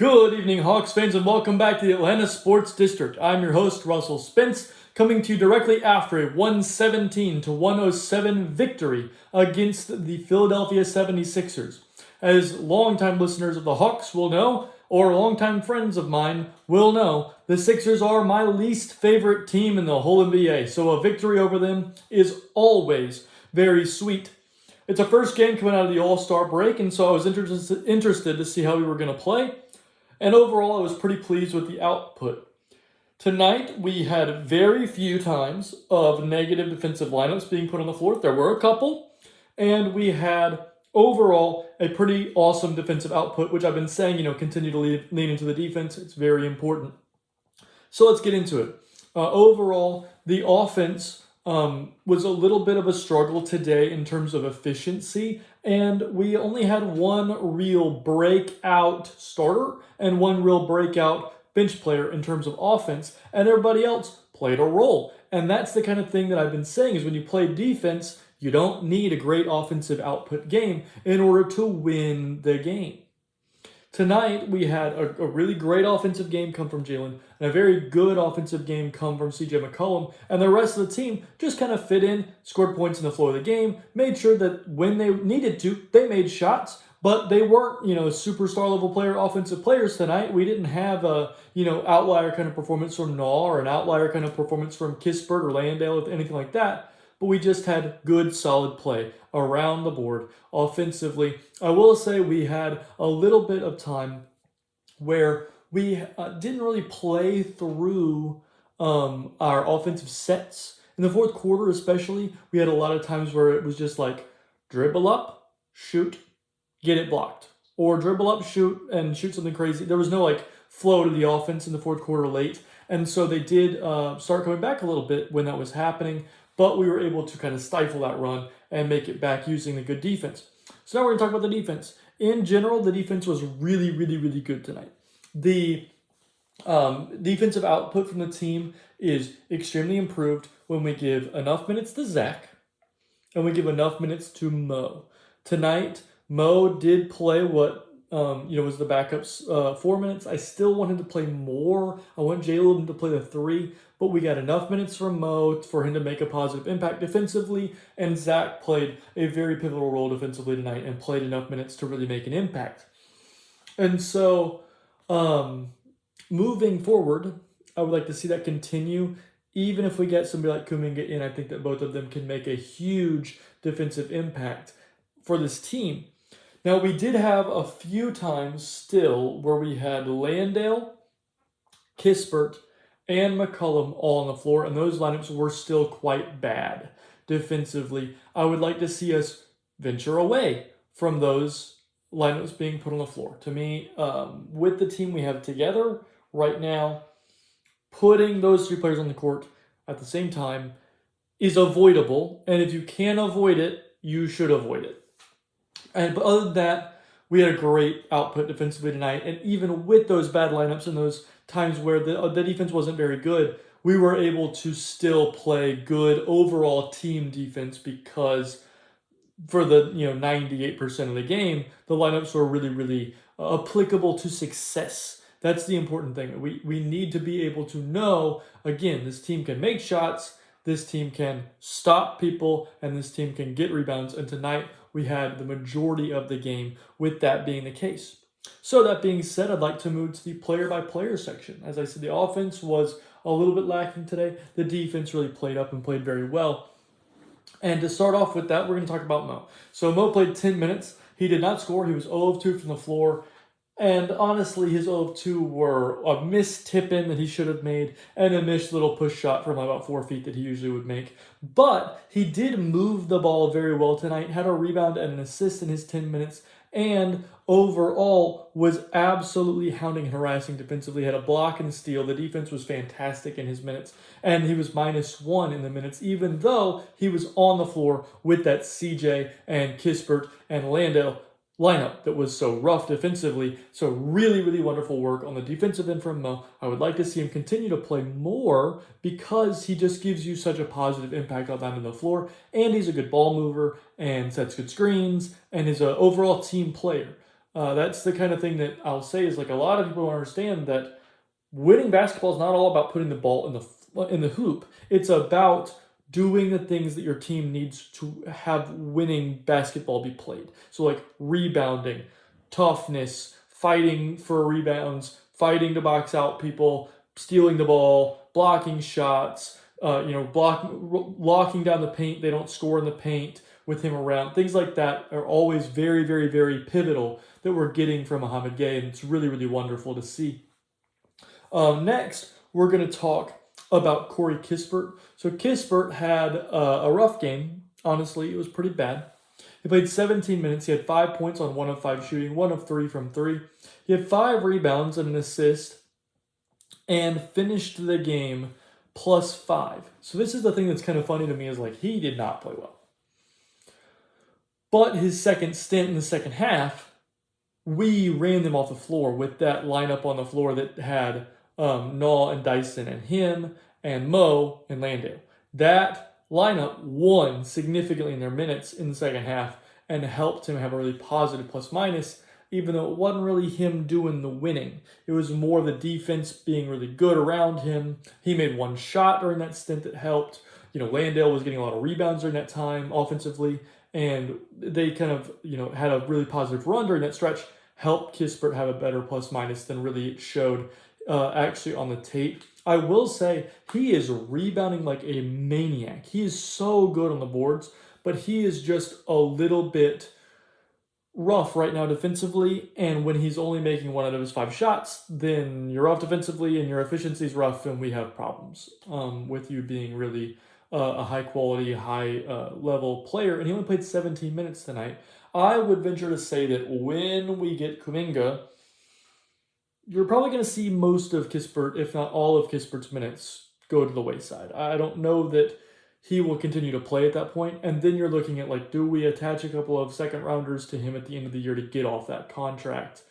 Good evening, Hawks fans, and welcome back to the Atlanta Sports District. I'm your host, Russell Spence, coming to you directly after a 117 to 107 victory against the Philadelphia 76ers. As longtime listeners of the Hawks will know, or longtime friends of mine will know, the Sixers are my least favorite team in the whole NBA, so a victory over them is always very sweet. It's a first game coming out of the All-Star break, and so I was interested to see how we were going to play. And overall, I was pretty pleased with the output. Tonight, we had very few times of negative defensive lineups being put on the floor. There were a couple. And we had, overall, a pretty awesome defensive output, which I've been saying, continue to lean into the defense. It's very important. So let's get into it. Overall, the offense was a little bit of a struggle today in terms of efficiency, and we only had one real breakout starter and one real breakout bench player in terms of offense, and everybody else played a role. And that's the kind of thing that I've been saying is when you play defense, you don't need a great offensive output game in order to win the game. Tonight, we had a really great offensive game come from Jalen and a very good offensive game come from CJ McCollum, and the rest of the team just kind of fit in, scored points in the flow of the game, made sure that when they needed to, they made shots, but they weren't, superstar level offensive players tonight. We didn't have a, outlier kind of performance from Naw or an outlier kind of performance from Kispert or Landale or anything like that. But we just had good, solid play around the board offensively. I will say we had a little bit of time where we didn't really play through our offensive sets. In the fourth quarter especially, we had a lot of times where it was just like dribble up, shoot, get it blocked. Or dribble up, shoot, and shoot something crazy. There was no flow to the offense in the fourth quarter late. And so they did start coming back a little bit when that was happening. But we were able to kind of stifle that run and make it back using the good defense. So now we're going to talk about the defense. In general, the defense was really, really, really good tonight. The defensive output from the team is extremely improved when we give enough minutes to Zach and we give enough minutes to Mo. Tonight, Mo did play what was the backups 4 minutes. I still wanted to play more. I want Jalen to play the 3, but we got enough minutes from Mo for him to make a positive impact defensively, and Zach played a very pivotal role defensively tonight and played enough minutes to really make an impact. And so, moving forward, I would like to see that continue. Even if we get somebody like Kuminga in, I think that both of them can make a huge defensive impact for this team. Now, we did have a few times still where we had Landale, Kispert, and McCollum all on the floor, and those lineups were still quite bad defensively. I would like to see us venture away from those lineups being put on the floor. To me, with the team we have together right now, putting those 3 players on the court at the same time is avoidable, and if you can avoid it, you should avoid it. But other than that, we had a great output defensively tonight. And even with those bad lineups and those times where the defense wasn't very good, we were able to still play good overall team defense because for the 98% of the game, the lineups were really, really applicable to success. That's the important thing. We need to be able to know, again, this team can make shots, this team can stop people, and this team can get rebounds. And tonight, we had the majority of the game with that being the case. So that being said, I'd like to move to the player-by-player section. As I said, the offense was a little bit lacking today. The defense really played up and played very well. And to start off with that, we're going to talk about Mo. So Mo played 10 minutes. He did not score. He was 0 of 2 from the floor. And honestly, his 0 of 2 were a missed tip-in that he should have made and a missed little push shot from about 4 feet that he usually would make. But he did move the ball very well tonight, had a rebound and an assist in his 10 minutes, and overall was absolutely hounding and harassing defensively. Had a block and steal. The defense was fantastic in his minutes, and he was -1 in the minutes, even though he was on the floor with that CJ and Kispert and Landale lineup that was so rough defensively. So really, really wonderful work on the defensive end from Mo. I would like to see him continue to play more because he just gives you such a positive impact on the end of the floor. And he's a good ball mover and sets good screens and is an overall team player. That's the kind of thing that I'll say is like a lot of people don't understand that winning basketball is not all about putting the ball in the hoop. It's about doing the things that your team needs to have winning basketball be played. So like rebounding, toughness, fighting for rebounds, fighting to box out people, stealing the ball, blocking shots, locking down the paint. They don't score in the paint with him around. Things like that are always very, very, very pivotal that we're getting from Mohamed Gay, and it's really, really wonderful to see. Next, we're going to talk about Corey Kispert. So Kispert had a rough game. Honestly, it was pretty bad. He played 17 minutes. He had 5 points on 1 of 5 shooting, 1 of 3 from 3. He had 5 rebounds and an assist and finished the game +5. So this is the thing that's kind of funny to me is like he did not play well. But his second stint in the second half, we ran them off the floor with that lineup on the floor that had Naw and Dyson and him and Mo and Landale. That lineup won significantly in their minutes in the second half and helped him have a really positive plus-minus, even though it wasn't really him doing the winning. It was more the defense being really good around him. He made 1 shot during that stint that helped. Landale was getting a lot of rebounds during that time offensively, and they kind of, had a really positive run during that stretch, helped Kispert have a better plus-minus than really showed actually on the tape. I will say he is rebounding like a maniac. He is so good on the boards, but he is just a little bit rough right now defensively, and when he's only making 1 out of his 5 shots, then you're off defensively and your efficiency is rough, and we have problems with you being really a high-quality, high-level player, and he only played 17 minutes tonight. I would venture to say that when we get Kuminga, you're probably going to see most of Kispert, if not all of Kispert's minutes, go to the wayside. I don't know that he will continue to play at that point, and then you're looking at, like, do we attach a couple of second-rounders to him at the end of the year to get off that contract?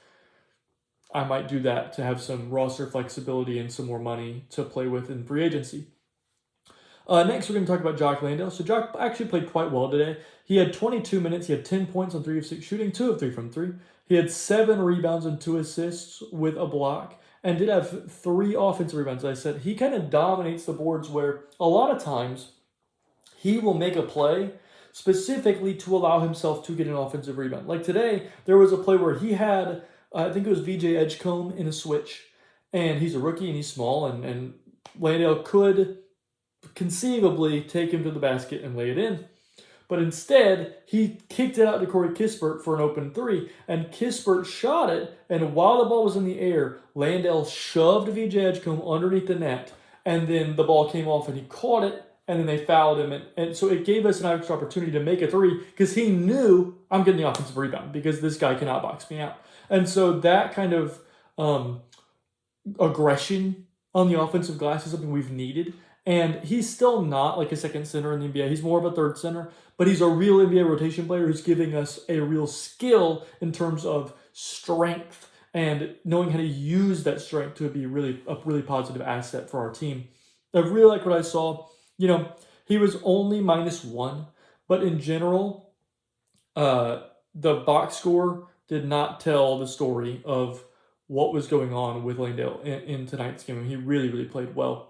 I might do that to have some roster flexibility and some more money to play with in free agency. Next, we're going to talk about Jock Landale. So Jock actually played quite well today. He had 22 minutes. He had 10 points on 3 of 6 shooting, 2 of 3 from 3. He had 7 rebounds and 2 assists with a block, and did have 3 offensive rebounds. As I said, he kind of dominates the boards where a lot of times he will make a play specifically to allow himself to get an offensive rebound. Like today, there was a play where he had, I think it was VJ Edgecombe in a switch, and he's a rookie and he's small, and Landale could conceivably take him to the basket and lay it in. But instead, he kicked it out to Corey Kispert for an open 3, and Kispert shot it, and while the ball was in the air, Landale shoved VJ Edgecombe underneath the net, and then the ball came off and he caught it, and then they fouled him, and so it gave us an extra opportunity to make a 3, because he knew, I'm getting the offensive rebound, because this guy cannot box me out. And so that kind of aggression on the offensive glass is something we've needed. And he's still not like a second center in the NBA. He's more of a third center, but he's a real NBA rotation player who's giving us a real skill in terms of strength and knowing how to use that strength to be a really positive asset for our team. I really like what I saw. He was only -1, but in general, the box score did not tell the story of what was going on with Landale in tonight's game. He really, really played well.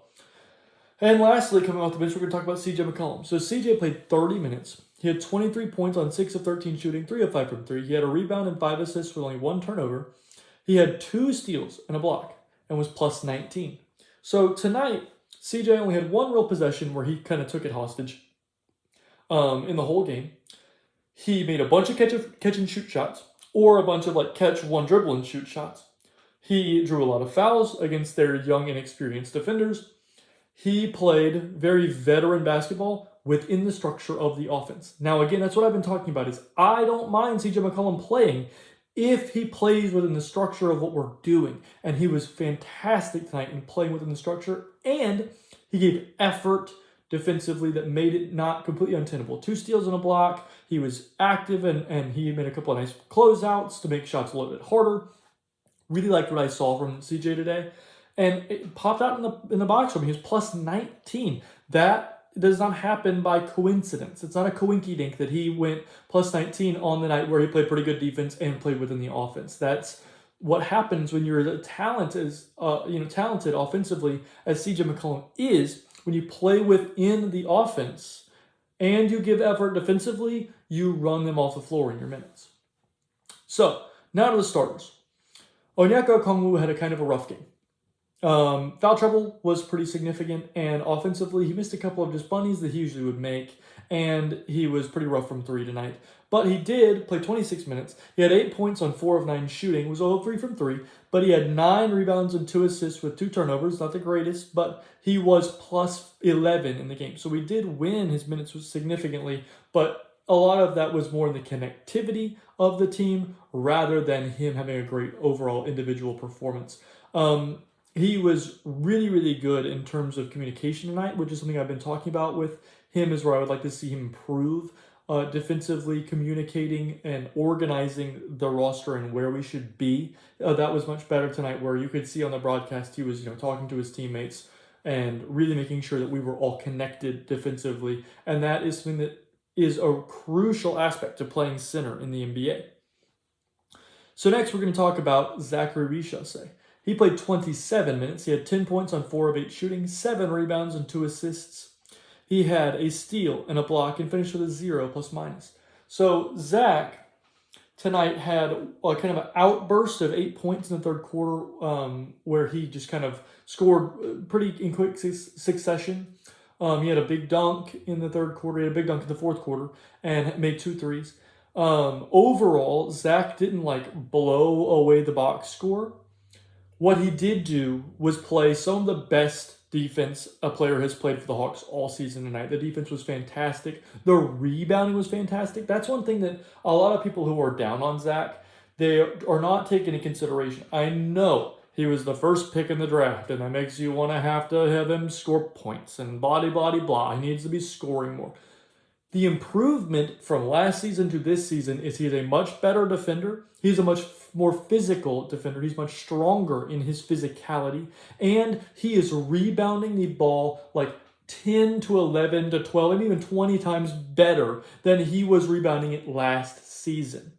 And lastly, coming off the bench, we're going to talk about CJ McCollum. So CJ played 30 minutes. He had 23 points on 6 of 13 shooting, 3 of 5 from 3. He had a rebound and 5 assists with only 1 turnover. He had 2 steals and a block and was +19. So tonight, CJ only had 1 real possession where he kind of took it hostage in the whole game. He made a bunch of catch and shoot shots, or a bunch of catch, 1 dribble and shoot shots. He drew a lot of fouls against their young, inexperienced defenders. He played very veteran basketball within the structure of the offense. Now, again, that's what I've been talking about is I don't mind CJ McCollum playing if he plays within the structure of what we're doing. And he was fantastic tonight in playing within the structure, and he gave effort defensively that made it not completely untenable. 2 steals and a block. He was active, and he made a couple of nice closeouts to make shots a little bit harder. Really liked what I saw from CJ today. And it popped out in the box for me. He was +19. That does not happen by coincidence. It's not a coinky dink that he went plus 19 on the night where he played pretty good defense and played within the offense. That's what happens when you're as talented offensively as CJ McCollum is. When you play within the offense and you give effort defensively, you run them off the floor in your minutes. So now to the starters. Onyeka Okongwu had a kind of a rough game. Foul trouble was pretty significant, and offensively, he missed a couple of just bunnies that he usually would make, and he was pretty rough from three tonight. But he did play 26 minutes. He had 8 points on 4 of 9 shooting, was 0-3 from 3, but he had 9 rebounds and 2 assists with 2 turnovers. Not the greatest, but he was plus 11 in the game. So we did win his minutes significantly, but a lot of that was more in the connectivity of the team rather than him having a great overall individual performance. He was really, really good in terms of communication tonight, which is something I've been talking about with him, is where I would like to see him improve defensively, communicating and organizing the roster and where we should be. That was much better tonight, where you could see on the broadcast he was talking to his teammates and really making sure that we were all connected defensively. And that is something that is a crucial aspect to playing center in the NBA. So next we're going to talk about Zachary Richase. He played 27 minutes. He had 10 points on 4 of 8 shooting, 7 rebounds and 2 assists. He had a steal and a block and finished with a 0 plus minus. So Zach tonight had a kind of an outburst of 8 points in the third quarter, where he just kind of scored pretty in quick succession. He had a big dunk in the third quarter. He had a big dunk in the fourth quarter and made 2 threes. Overall, Zach didn't blow away the box score. What he did do was play some of the best defense a player has played for the Hawks all season tonight. The defense was fantastic. The rebounding was fantastic. That's one thing that a lot of people who are down on Zach, they are not taking into consideration. I know he was the first pick in the draft, and that makes you want to have him score points and blah, blah. He needs to be scoring more. The improvement from last season to this season is he's a much better defender. He's a much more physical defender. He's much stronger in his physicality. And he is rebounding the ball 10 to 11 to 12 and even 20 times better than he was rebounding it last season.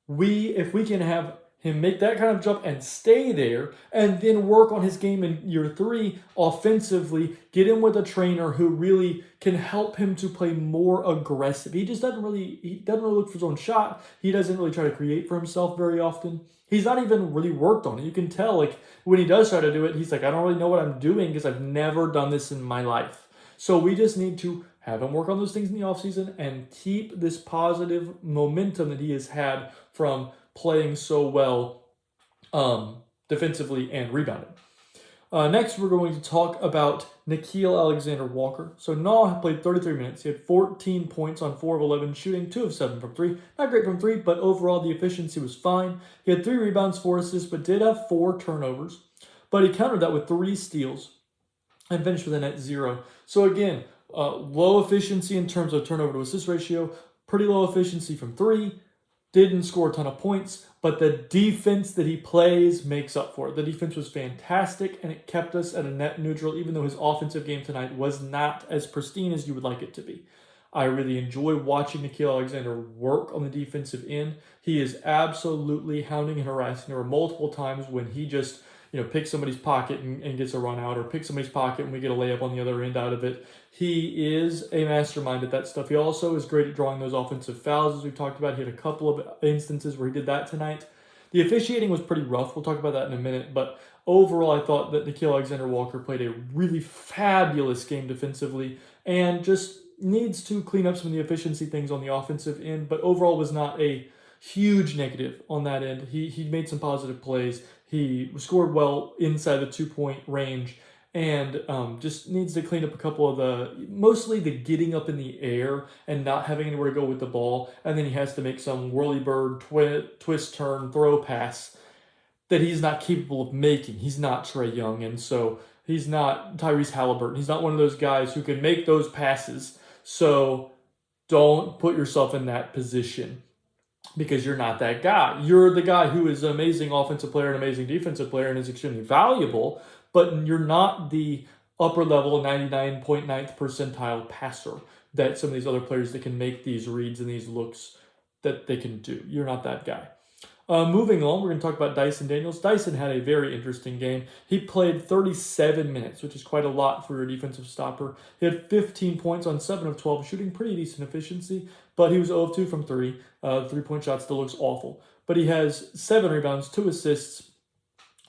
If we can have him make that kind of jump and stay there, and then work on his game in year 3 offensively, get him with a trainer who really can help him to play more aggressive. He doesn't really look for his own shot. He doesn't really try to create for himself very often. He's not even really worked on it. You can tell when he does try to do it, he's I don't really know what I'm doing because I've never done this in my life. So we just need to have him work on those things in the offseason and keep this positive momentum that he has had from playing so well defensively and rebounding. Next, we're going to talk about Nickeil Alexander-Walker. So Nah played 33 minutes. He had 14 points on 4 of 11 shooting, 2 of 7 from 3. Not great from 3, but overall the efficiency was fine. He had 3 rebounds, 4 assists, but did have 4 turnovers. But he countered that with 3 steals and finished with a net 0. So again, low efficiency in terms of turnover to assist ratio, pretty low efficiency from 3, didn't score a ton of points, but the defense that he plays makes up for it. The defense was fantastic, and it kept us at a net neutral, even though his offensive game tonight was not as pristine as you would like it to be. I really enjoy watching Nickeil Alexander work on the defensive end. He is absolutely hounding and harassing. There were multiple times when he just picks somebody's pocket and gets a run out, or picks somebody's pocket and we get a layup on the other end out of it. He is a mastermind at that stuff. He also is great at drawing those offensive fouls, as we've talked about. He had a couple of instances where he did that tonight. The officiating was pretty rough. We'll talk about that in a minute. But overall, I thought that Nickeil Alexander-Walker played a really fabulous game defensively and just needs to clean up some of the efficiency things on the offensive end, but overall was not a huge negative on that end. He made some positive plays. He scored well inside the 2-point range, and just needs to clean up a couple of mostly the getting up in the air and not having anywhere to go with the ball. And then he has to make some whirly bird, twist, turn, throw pass that he's not capable of making. He's not Trae Young, and so he's not Tyrese Halliburton. He's not one of those guys who can make those passes. So don't put yourself in that position, because you're not that guy. You're the guy who is an amazing offensive player, an amazing defensive player, and is extremely valuable, but you're not the upper level 99.9th percentile passer that some of these other players that can make these reads and these looks that they can do. You're not that guy. Moving on, we're going to talk about Dyson Daniels. Dyson had a very interesting game. He played 37 minutes, which is quite a lot for a defensive stopper. He had 15 points on 7 of 12, shooting pretty decent efficiency, but he was 0 of 2 from 3. The three-point shot still looks awful. But he has 7 rebounds, 2 assists,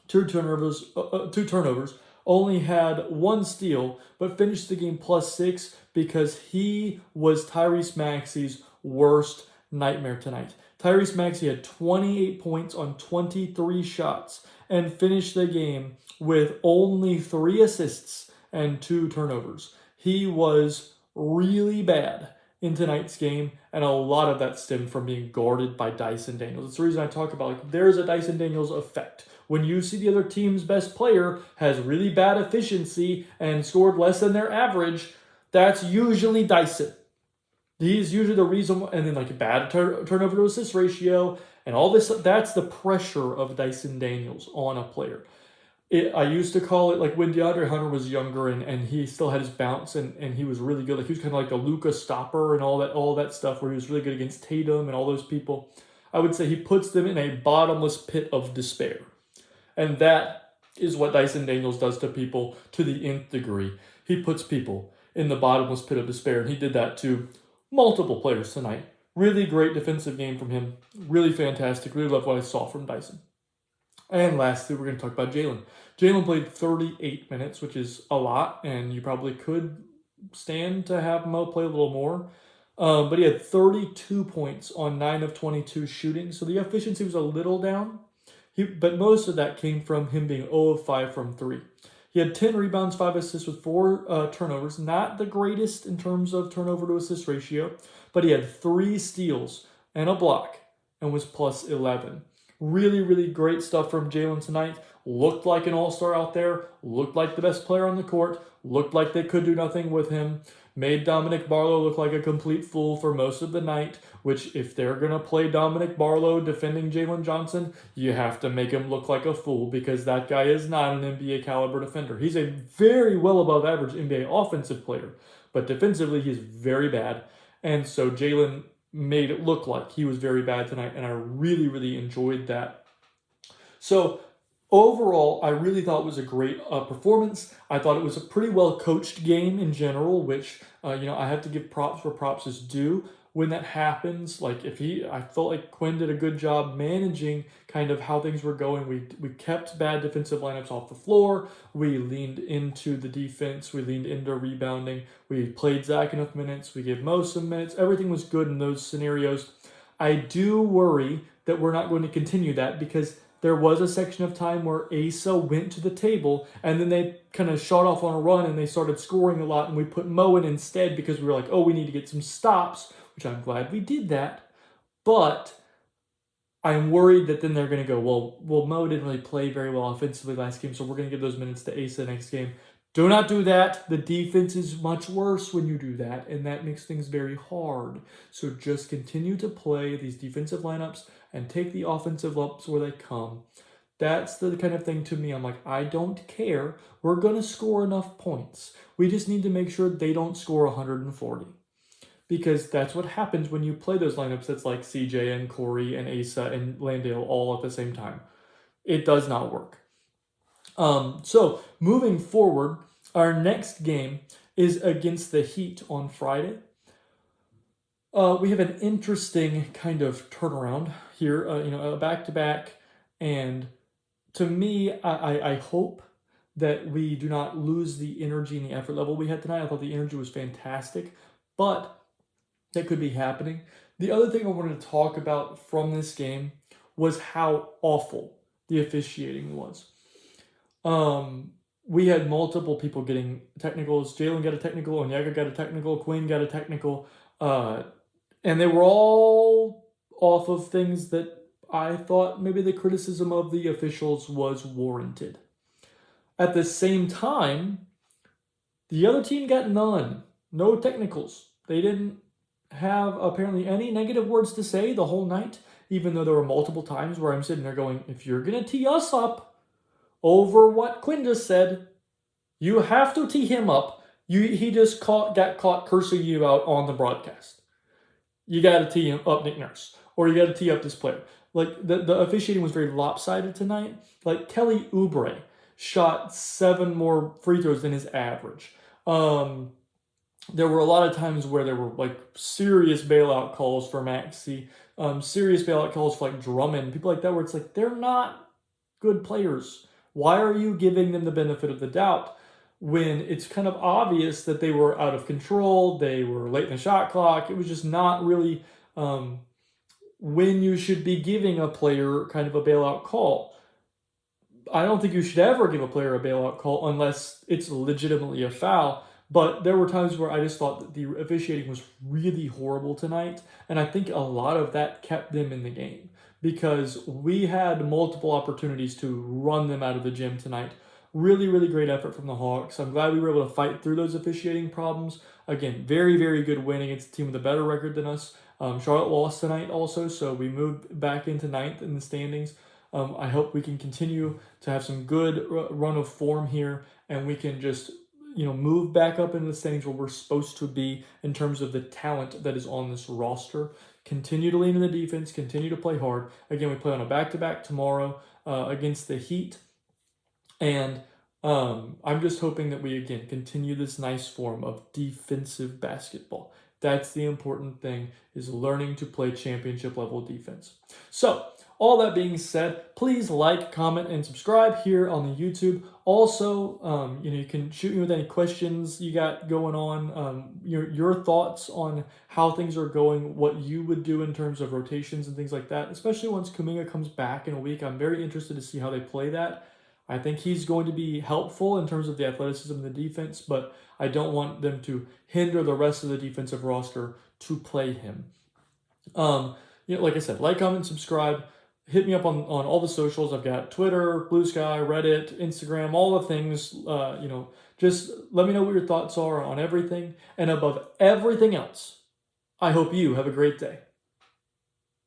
2 turnovers, only had 1 steal, but finished the game +6 because he was Tyrese Maxey's worst nightmare tonight. Tyrese Maxey had 28 points on 23 shots and finished the game with only 3 assists and 2 turnovers. He was really bad in tonight's game, and a lot of that stemmed from being guarded by Dyson Daniels. It's the reason I talk about, like, there's a Dyson Daniels effect. When you see the other team's best player has really bad efficiency and scored less than their average, that's usually Dyson. He's usually the reason, and then like bad turnover to assist ratio and all this. That's the pressure of Dyson Daniels on a player. I used to call it like when DeAndre Hunter was younger and he still had his bounce and he was really good. Like he was kind of like a Luka stopper and all that stuff where he was really good against Tatum and all those people. I would say he puts them in a bottomless pit of despair. And that is what Dyson Daniels does to people to the nth degree. He puts people in the bottomless pit of despair, and he did that to multiple players tonight. Really great defensive game from him. Really fantastic. Really love what I saw from Dyson. And lastly, we're going to talk about Jalen. Jalen played 38 minutes, which is a lot, and you probably could stand to have Mo play a little more. But he had 32 points on 9 of 22 shooting, so the efficiency was a little down. But most of that came from him being 0 of 5 from 3. He had 10 rebounds, 5 assists with 4 turnovers. Not the greatest in terms of turnover to assist ratio, but he had 3 steals and a block and was plus 11. Really, really great stuff from Jalen tonight. Looked like an all-star out there. Looked like the best player on the court. Looked like they could do nothing with him. Made Dominic Barlow look like a complete fool for most of the night, which if they're going to play Dominic Barlow defending Jalen Johnson, you have to make him look like a fool because that guy is not an NBA caliber defender. He's a very well above average NBA offensive player, but defensively he's very bad. And so Jalen made it look like he was very bad tonight, and I really, really enjoyed that. So overall, I really thought it was a great performance. I thought it was a pretty well-coached game in general, which, I have to give props where props is due. When that happens, I felt like Quinn did a good job managing kind of how things were going. We kept bad defensive lineups off the floor. We leaned into the defense. We leaned into rebounding. We played Zach enough minutes. We gave Mo some minutes. Everything was good in those scenarios. I do worry that we're not going to continue that because there was a section of time where Asa went to the table and then they kind of shot off on a run and they started scoring a lot, and we put Mo in instead because we were like, we need to get some stops, which I'm glad we did that. But I'm worried that then they're going to go, well, Mo didn't really play very well offensively last game, so we're going to give those minutes to Asa next game. Do not do that. The defense is much worse when you do that, and that makes things very hard. So just continue to play these defensive lineups and take the offensive ups where they come. That's the kind of thing to me. I'm like, I don't care. We're going to score enough points. We just need to make sure they don't score 140. Because that's what happens when you play those lineups that's like CJ and Corey and Asa and Landale all at the same time. It does not work. So moving forward, our next game is against the Heat on Friday. We have an interesting kind of turnaround here, a back-to-back. And to me, I hope that we do not lose the energy and the effort level we had tonight. I thought the energy was fantastic, but that could be happening. The other thing I wanted to talk about from this game was how awful the officiating was. We had multiple people getting technicals. Jalen got a technical, Onyeka got a technical, Quinn got a technical, and they were all off of things that I thought maybe the criticism of the officials was warranted. At the same time, the other team got none. No technicals. They didn't have apparently any negative words to say the whole night, even though there were multiple times where I'm sitting there going, if you're going to tee us up over what Quinn just said, You have to tee him up. He just got caught cursing you out on the broadcast. You got to tee him up, Nick Nurse, or you got to tee up this player. Like the officiating was very lopsided tonight. Like Kelly Oubre shot 7 more free throws than his average. There were a lot of times where there were like serious bailout calls for Maxey, serious bailout calls for like Drummond, people like that, where it's like they're not good players. Why are you giving them the benefit of the doubt when it's kind of obvious that they were out of control? They were late in the shot clock. It was just not really when you should be giving a player kind of a bailout call. I don't think you should ever give a player a bailout call unless it's legitimately a foul. But there were times where I just thought that the officiating was really horrible tonight. And I think a lot of that kept them in the game because we had multiple opportunities to run them out of the gym tonight. Really, really great effort from the Hawks. I'm glad we were able to fight through those officiating problems. Again, very, very good win against a team with a better record than us. Charlotte lost tonight also, so we moved back into 9th in the standings. I hope we can continue to have some good run of form here, and we can just move back up into the standings where we're supposed to be in terms of the talent that is on this roster. Continue to lean in the defense, continue to play hard. Again, we play on a back-to-back tomorrow against the Heat, and I'm just hoping that we, again, continue this nice form of defensive basketball. That's the important thing, is learning to play championship-level defense. So, all that being said, please like, comment, and subscribe here on the YouTube. Also, you can shoot me with any questions you got going on, your thoughts on how things are going, what you would do in terms of rotations and things like that, especially once Kuminga comes back in a week. I'm very interested to see how they play that. I think he's going to be helpful in terms of the athleticism and the defense, but I don't want them to hinder the rest of the defensive roster to play him. Like I said, like, comment, subscribe. Hit me up on all the socials. I've got Twitter, Blue Sky, Reddit, Instagram, all the things. Just let me know what your thoughts are on everything. And above everything else, I hope you have a great day.